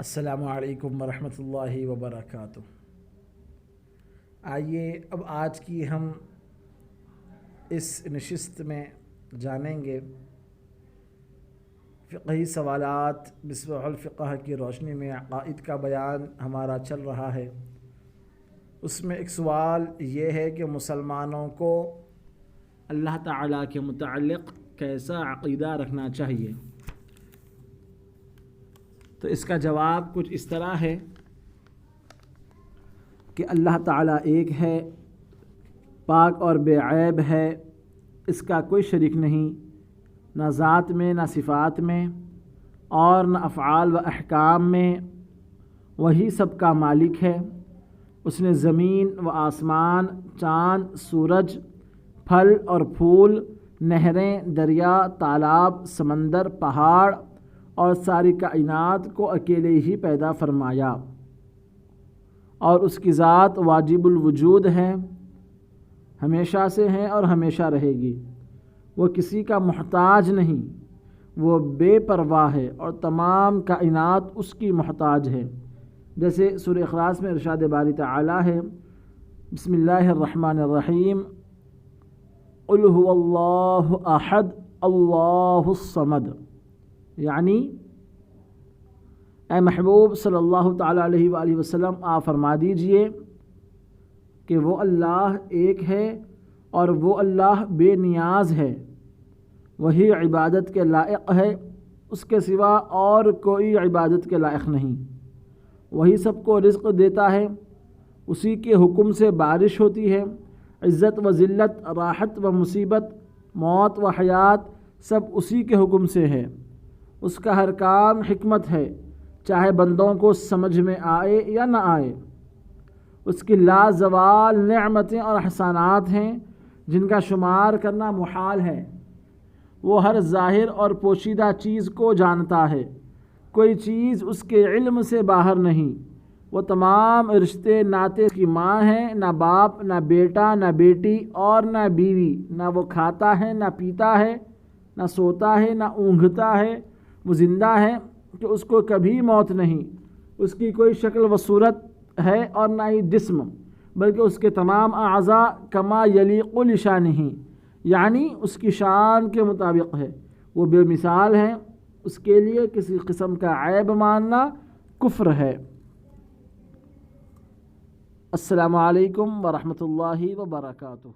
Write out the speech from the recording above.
السلام علیکم ورحمۃ اللہ وبرکاتہ۔ آئیے اب آج کی ہم اس نشست میں جانیں گے فقہی سوالات مصباح الفقہ کی روشنی میں عقائد کا بیان ہمارا چل رہا ہے۔ اس میں ایک سوال یہ ہے کہ مسلمانوں کو اللہ تعالیٰ کے متعلق کیسا عقیدہ رکھنا چاہیے؟ تو اس کا جواب کچھ اس طرح ہے کہ اللہ تعالیٰ ایک ہے، پاک اور بے عیب ہے، اس کا کوئی شریک نہیں، نہ ذات میں نہ صفات میں اور نہ افعال و احکام میں۔ وہی سب کا مالک ہے۔ اس نے زمین و آسمان، چاند، سورج، پھل اور پھول، نہریں، دریا، تالاب، سمندر، پہاڑ اور ساری کائنات کو اکیلے ہی پیدا فرمایا، اور اس کی ذات واجب الوجود ہے، ہمیشہ سے ہے اور ہمیشہ رہے گی۔ وہ کسی کا محتاج نہیں، وہ بے پرواہ ہے اور تمام کائنات اس کی محتاج ہے۔ جیسے سورہ اخلاص میں ارشاد باری تعالی ہے، بسم اللہ الرحمن الرحیم، قل هو اللہ احد اللہ الصمد، یعنی اے محبوب صلی اللہ تعالیٰ علیہ وآلہ وسلم آپ فرما دیجئے کہ وہ اللہ ایک ہے اور وہ اللہ بے نیاز ہے، وہی عبادت کے لائق ہے، اس کے سوا اور کوئی عبادت کے لائق نہیں۔ وہی سب کو رزق دیتا ہے، اسی کے حکم سے بارش ہوتی ہے، عزت و ذلت، راحت و مصیبت، موت و حیات سب اسی کے حکم سے ہے۔ اس کا ہر کام حکمت ہے، چاہے بندوں کو سمجھ میں آئے یا نہ آئے۔ اس کی لازوال نعمتیں اور احسانات ہیں جن کا شمار کرنا محال ہے۔ وہ ہر ظاہر اور پوشیدہ چیز کو جانتا ہے، کوئی چیز اس کے علم سے باہر نہیں۔ وہ تمام رشتے ناطے کی ماں ہے، نہ باپ، نہ بیٹا، نہ بیٹی اور نہ بیوی۔ نہ وہ کھاتا ہے، نہ پیتا ہے، نہ سوتا ہے، نہ اونگھتا ہے۔ وہ زندہ ہے کہ اس کو کبھی موت نہیں۔ اس کی کوئی شکل و صورت ہے اور نہ ہی جسم، بلکہ اس کے تمام اعضاء کما یلیق لشانہ، یعنی اس کی شان کے مطابق ہے۔ وہ بے مثال ہے، اس کے لیے کسی قسم کا عیب ماننا کفر ہے۔ السلام علیکم ورحمۃ اللہ وبرکاتہ۔